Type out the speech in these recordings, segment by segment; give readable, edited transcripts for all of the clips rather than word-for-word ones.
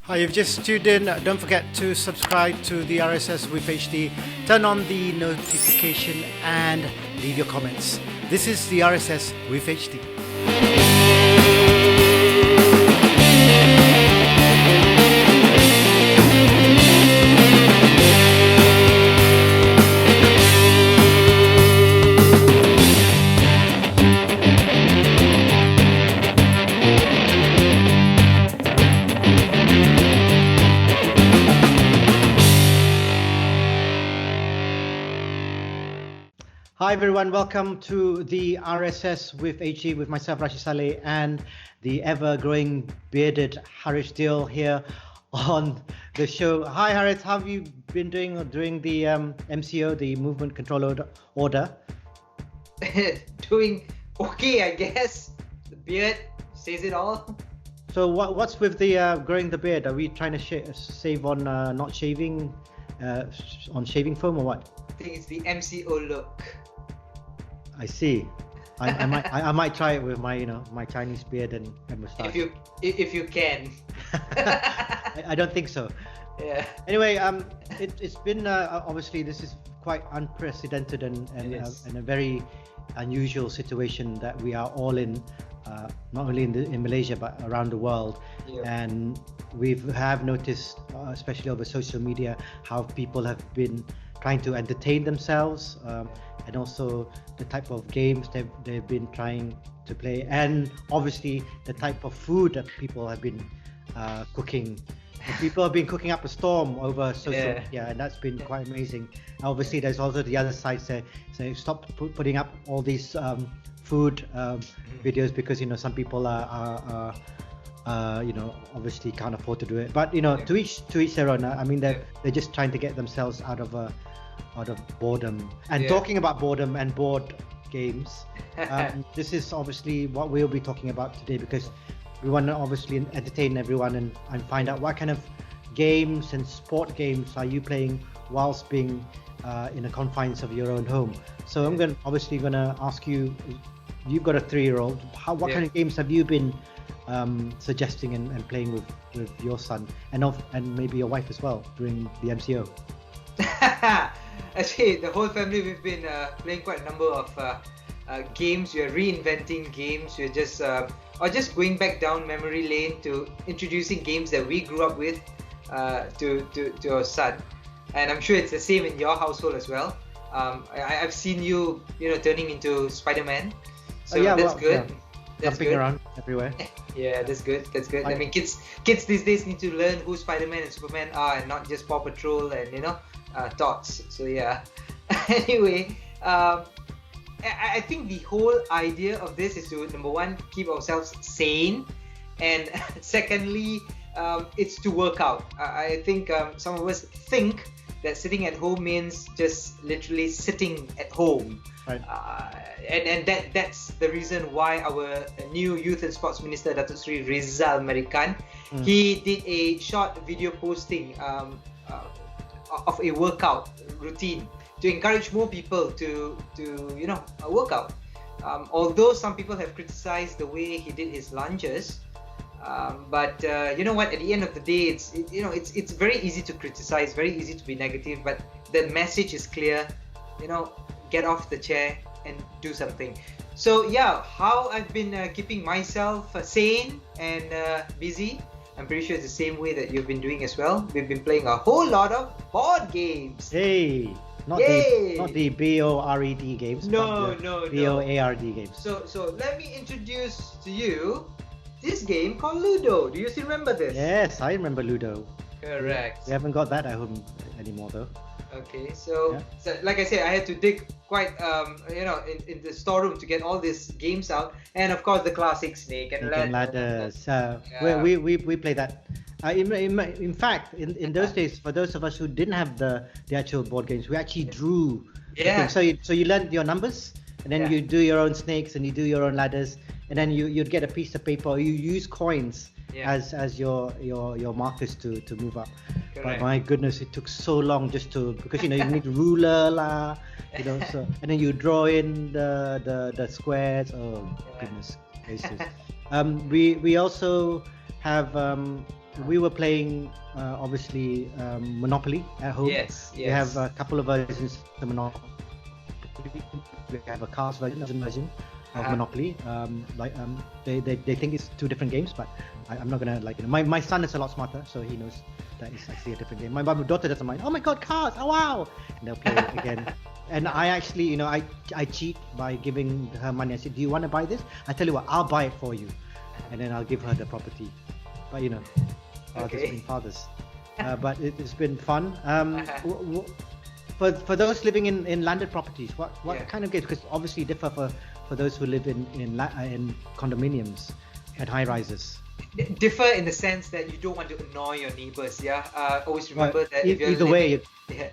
Hi, you've just tuned in. Don't forget to subscribe to the RSS with HD, turn on the notification, and leave your comments. This is the RSS with HD. Hi everyone, welcome to the RSS with HE with myself Rashid Salleh and the ever-growing bearded Haresh Deol here on the show. Hi Haresh, how have you been doing during the MCO, the Movement Control Order? Doing okay, I guess. The beard says it all. So what's with the growing the beard? Are we trying to save on not shaving, on shaving foam or what? I think it's the MCO look. I see. I might try it with my my Chinese beard and moustache. If you can. I don't think so. Yeah. Anyway, it's been obviously this is quite unprecedented and a very unusual situation that we are all in, not only in Malaysia but around the world. Yeah. And we have noticed, especially over social media, how people have been trying to entertain themselves, and also the type of games they've been trying to play, and obviously the type of food that people have been cooking. And people have been cooking up a storm over social media, and that's been quite amazing. And obviously, there's also the other side saying stop putting up all these food videos because some people are obviously can't afford to do it. But to each their own. I mean, they're just trying to get themselves out of boredom. And talking about boredom and board games, this is obviously what we'll be talking about today, because we want to obviously entertain everyone and find out what kind of games and sport games are you playing whilst being in the confines of your own home. So I'm obviously gonna ask you. You've got a 3-year-old. What kind of games have you been suggesting and playing with your son and maybe your wife as well during the MCO? Actually, the whole family, we've been playing quite a number of games. We are reinventing games. We're just going back down memory lane to introducing games that we grew up with to our son. And I'm sure it's the same in your household as well. I've seen you turning into Spider-Man. So that's good. Yeah. That's jumping good. around everywhere. Yeah, that's good. I mean, kids these days need to learn who Spider-Man and Superman are, and not just Paw Patrol and Tots. So yeah. Anyway, I think the whole idea of this is to, number one, keep ourselves sane, and secondly, it's to work out. I think some of us think that sitting at home means just literally sitting at home. Right. And that's the reason why our new Youth and Sports Minister, Datuk Sri Rizal Merican, he did a short video posting of a workout routine to encourage more people to work out. Although some people have criticized the way he did his lunges, but you know what? At the end of the day, it's very easy to criticize, very easy to be negative, but the message is clear. Get off the chair and do something. So yeah, how I've been keeping myself sane and busy, I'm pretty sure it's the same way that you've been doing as well. We've been playing a whole lot of board games. Hey, not the BORED games. No. BOARD games. So let me introduce to you this game called Ludo. Do you still remember this? Yes, I remember Ludo. Correct. We haven't got that at home anymore though. Okay, so like I said, I had to dig quite in the storeroom to get all these games out, and of course the classic Snake and Ladders. We play that. In fact, in those days, for those of us who didn't have the actual board games, we actually drew. Yeah. So you learn your numbers, and then you do your own snakes and you do your own ladders, and then you'd get a piece of paper. Or you use coins as your markers to move up. Correct. But my goodness, it took so long because you need ruler lah, so and then you draw in the squares. Oh goodness gracious. We also have we were playing obviously Monopoly at home. Yes, We have yes. a couple of versions of Monopoly. We have a cars version of Monopoly. They think it's two different games, but I'm not gonna my son is a lot smarter, so he knows that it's actually a different game. My daughter doesn't mind. Oh my god, cars! Oh wow! And they'll play it again. And I actually, I cheat by giving her money. I said, do you want to buy this? I tell you what, I'll buy it for you, and then I'll give her the property. But fathers being fathers. But it's been fun. For those living in landed properties, what kind of games? Because obviously differ for those who live in condominiums and high rises. Differ in the sense that you don't want to annoy your neighbors. Yeah. Always remember that if you're either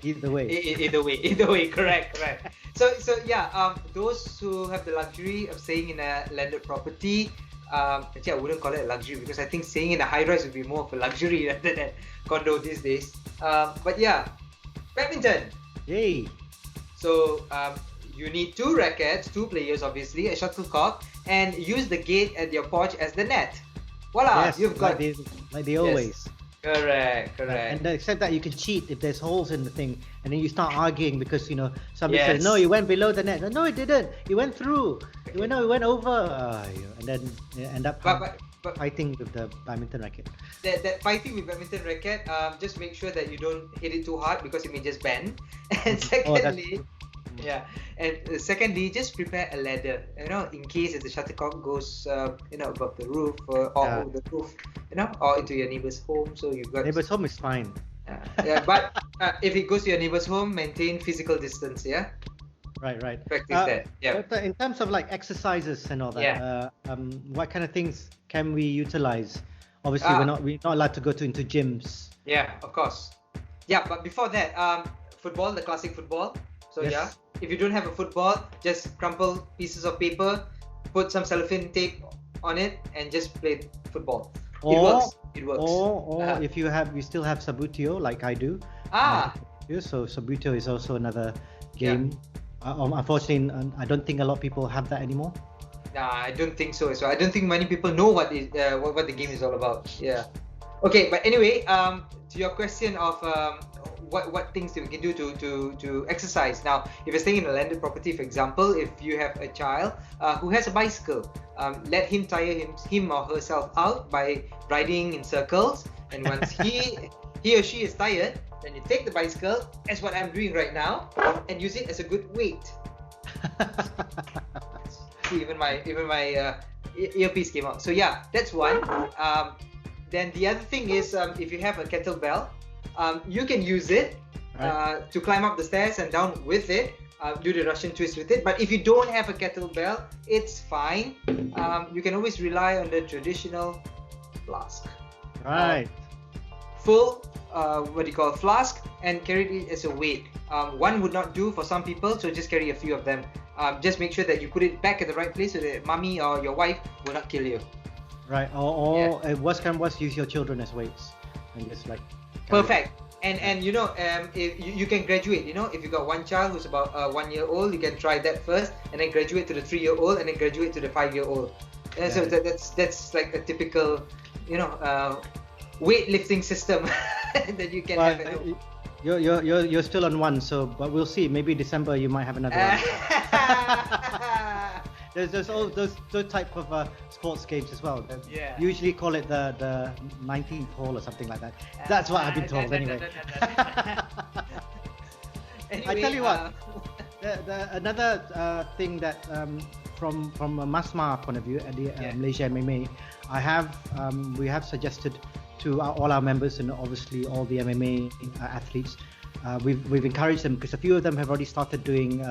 Either way, correct. So yeah, those who have the luxury of staying in a landed property, actually I wouldn't call it a luxury, because I think staying in a high rise would be more of a luxury rather than condo these days. But yeah, badminton. Yay! So you need 2 rackets, 2 players obviously, a shuttlecock, and use the gate at your porch as the net. Voila, yes, you've got like they always. Yes. Correct. And except that you can cheat if there's holes in the thing, and then you start arguing because somebody Yes. says no, you went below the net. No, it didn't. You went through. You went over. And then you end up But fighting with the badminton racket. that fighting with badminton racket, just make sure that you don't hit it too hard, because it may just bend. And secondly, secondly, just prepare a ladder, in case if the shuttlecock goes above the roof or over the roof, or into your neighbor's home. So you've got Neighbor's home is fine. but if it goes to your neighbor's home, maintain physical distance. Right. Practice that. Yeah. But in terms of like exercises and all that, what kind of things can we utilize? Obviously, we're not allowed to go into gyms. Yeah, of course. Yeah, but before that, football, the classic football. So Yes. if you don't have a football, just crumple pieces of paper, put some cellophane tape on it, and just play football. It works. Or if you still have Sabutio like I do. So Sabutio is also another game. Unfortunately, I don't think a lot of people have that anymore. Nah, I don't think so. So I don't think many people know what the game is all about. Yeah. Okay, but anyway, to your question of what things that we can do to exercise. Now, if you're staying in a landed property, for example, if you have a child who has a bicycle, let him tire him or herself out by riding in circles. And once he or she is tired, then you take the bicycle, as what I'm doing right now, and use it as a good weight. See, even my earpiece came out. So yeah, that's one. Then the other thing is, if you have a kettlebell, you can use it to climb up the stairs and down with it. Do the Russian twist with it. But if you don't have a kettlebell, it's fine. You can always rely on the traditional flask. Right. Full flask, and carry it as a weight. One would not do for some people, so just carry a few of them. Just make sure that you put it back at the right place so that mommy or your wife will not kill you. Right. Or worst come worst, use your children as weights and just like. Perfect. And if you can graduate. If you got one child who's about 1 year old, you can try that first, and then graduate to the 3-year-old, and then graduate to the 5-year-old. So that's like a typical, weightlifting system that you can have at home. You're still on one, but we'll see. Maybe December you might have another one. There's all those type of sports games as well. Usually call it the 19th hole or something like that. That's what I've been told anyway. I tell you what, another thing that from a Masma point of view at the Malaysia MMA, we have suggested to all our members and obviously all the MMA athletes, we've encouraged them, because a few of them have already started doing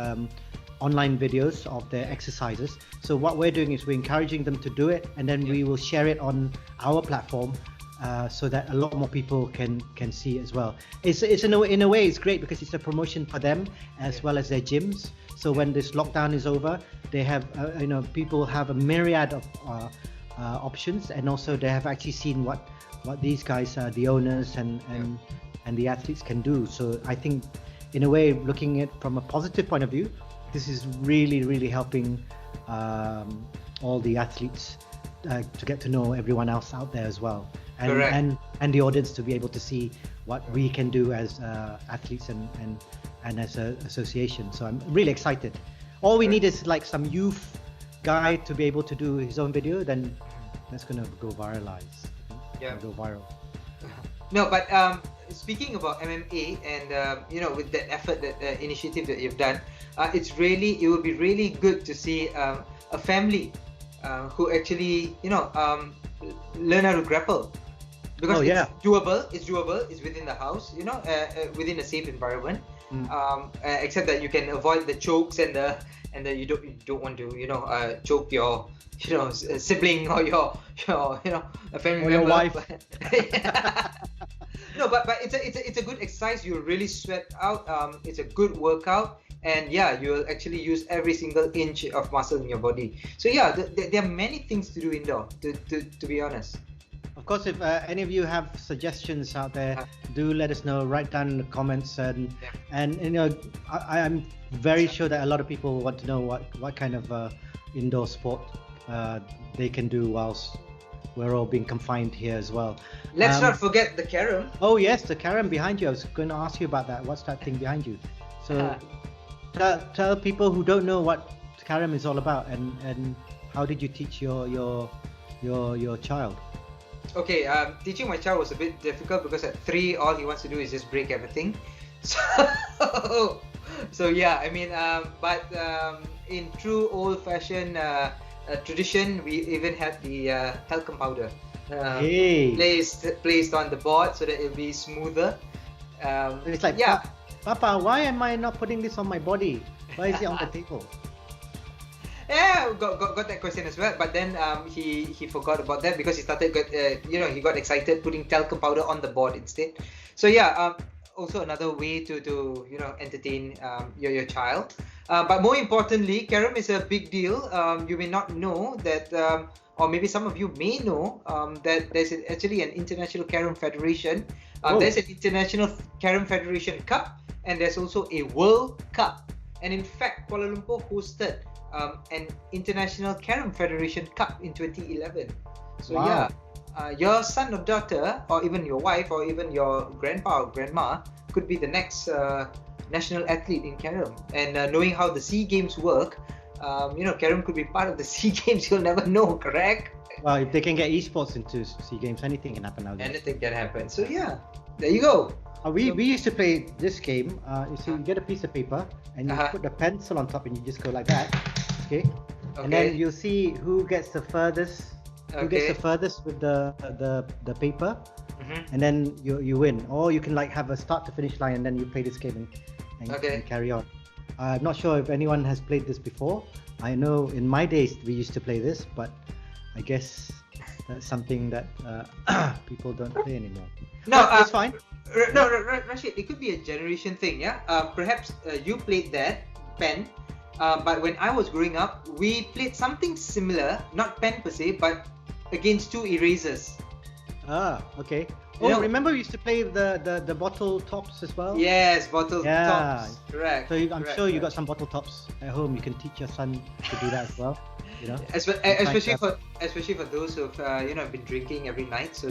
online videos of their exercises. So what we're doing is we're encouraging them to do it, and then we will share it on our platform so that a lot more people can see it as well. It's in a way it's great because it's a promotion for them as well as their gyms. So when this lockdown is over, they have people have a myriad of options, and also they have actually seen what these guys, the owners and the athletes, can do. So I think in a way, looking at it from a positive point of view, this is really, really helping all the athletes to get to know everyone else out there as well. and Correct. and the audience to be able to see what we can do as athletes and as an association. So I'm really excited. All we need is like some youth guy to be able to do his own video, then that's gonna go viralize. Yeah. Go viral. No, but speaking about MMA and with that effort, that initiative that you've done, it would be really good to see a family who actually learn how to grapple, because it's doable. It's within the house, within a safe environment. Except that you can avoid the chokes and you don't want to choke your sibling or your a family member. Your wife. No, but it's a good exercise. You'll really sweat out. It's a good workout, and you'll actually use every single inch of muscle in your body. So there are many things to do indoor. To be honest. Of course, if any of you have suggestions out there, do let us know. Write down in the comments, and I'm very sure that a lot of people want to know what kind of indoor sport they can do whilst we're all being confined here as well. Let's not forget the carom. Oh yes, the carom behind you. I was going to ask you about that. What's that thing behind you? So tell people who don't know what carom is all about, and how did you teach your child? Okay, teaching my child was a bit difficult because at 3 all he wants to do is just break everything. So I mean, but in true old-fashioned tradition, we even had the talcum powder placed on the board so that it'll be smoother. It's like, Papa, why am I not putting this on my body? Why is it on the table? Yeah, got that question as well. But then he forgot about that because he started he got excited putting talcum powder on the board instead. So also another way to entertain your child. But more importantly, carom is a big deal. You may not know that, or maybe some of you may know that there's actually an International Carom Federation. There's an International Carom Federation Cup, and there's also a World Cup. And in fact, Kuala Lumpur hosted an International Carom Federation Cup in 2011. So your son or daughter, or even your wife, or even your grandpa or grandma could be the next national athlete in carom. And knowing how the SEA Games work, carom could be part of the SEA Games. You'll never know, correct? Well, if they can get esports into SEA Games, anything can happen nowadays. Anything can happen. So there you go. We used to play this game. You see, you get a piece of paper and you put the pencil on top and you just go like that. Okay. And then you'll see who gets the furthest. Who gets the furthest with the paper, and then you win. Or you can like have a start to finish line and then you play this game and carry on. I'm not sure if anyone has played this before. I know in my days we used to play this, but I guess that's something that people don't play anymore. No, that's fine. No, Rashid, it could be a generation thing, perhaps you played that pen, but when I was growing up, we played something similar, not pen per se, but against 2 erasers. Okay. Remember we used to play the bottle tops as well? Yes, bottle tops. Correct. So I'm sure you got some bottle tops at home. You can teach your son to do that as well. Especially for those who've been drinking every night. So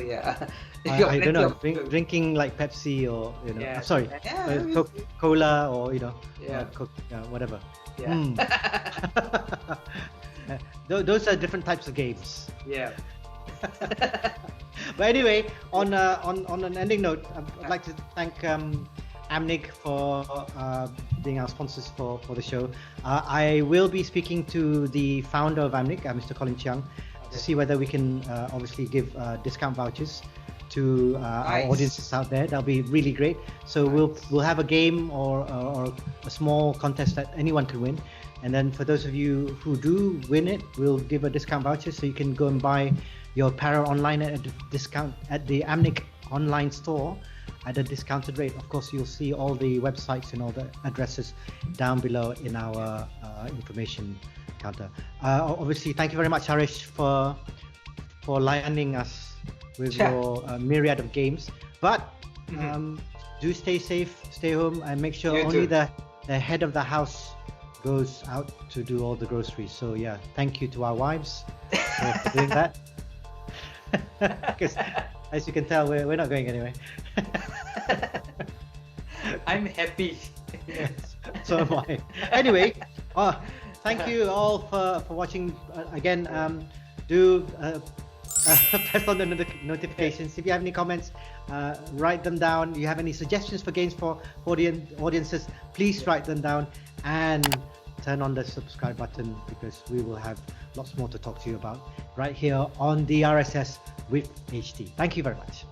I don't know, drinking like Pepsi or Coca-Cola or whatever. Those are different types of games. Yeah. But anyway, on an ending note, I'd like to thank Amnig for being our sponsors for the show. I will be speaking to the founder of Amnig, Mr. Colin Chiang, to see whether we can obviously give discount vouchers to our audiences out there. That'll be really great. So we'll have a game or a small contest that anyone can win. And then for those of you who do win it, we'll give a discount voucher so you can go and buy your apparel online at a discount at the Amnig online store at a discounted rate. Of course, you'll see all the websites and all the addresses down below in our information counter. Obviously, thank you very much, Haresh, for lining us with your myriad of games. But do stay safe, stay home, and make sure only the head of the house goes out to do all the groceries. So thank you to our wives for doing that. As you can tell, we're not going anywhere. I'm happy. Yes, so am I. Anyway, thank you all for watching. Again, do press on the notifications. If you have any comments, write them down. You have any suggestions for games for audiences, please write them down, and turn on the subscribe button, because we will have lots more to talk to you about right here on the RSS with HT. Thank you very much.